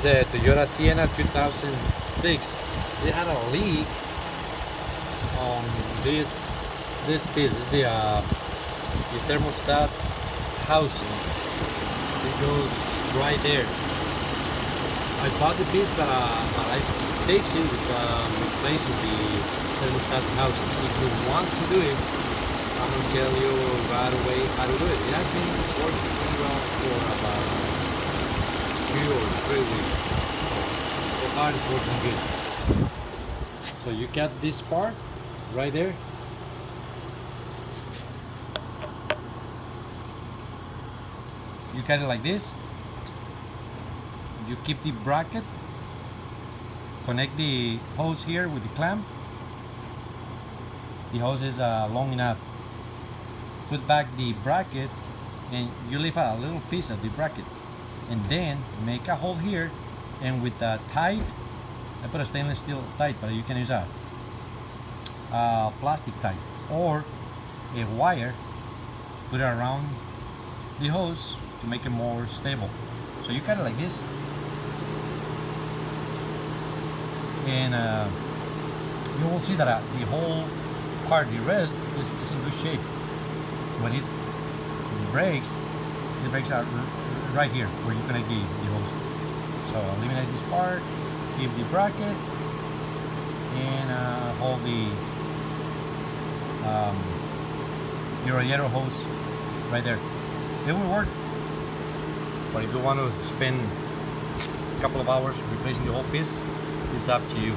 the Toyota Sienna 2006. It had a leak on this piece. It's the thermostat housing. It goes right there. I bought the piece, but I fixed it with replacing the thermostat housing. If you want to do it, I'm gonna tell you right away how to do it. It has been working pretty well for about 2 or 3 weeks. So far it's working good. So you got this part right there. You cut it like this. You keep the bracket, connect the hose here with the clamp. The hose is long enough. Put back the bracket and you leave out a little piece of the bracket, and then make a hole here, and with the tight, I put a stainless steel tight, but you can use a plastic tight or a wire. Put it around the hose to make it more stable. So you cut it like this, and you will see that the whole part, the rest, is in good shape. When it breaks, the brakes are right here where you connect the hose. So eliminate this part, keep the bracket, and hold the radiator hose right there. It will work. But if you want to spend a couple of hours replacing the whole piece, it's up to you.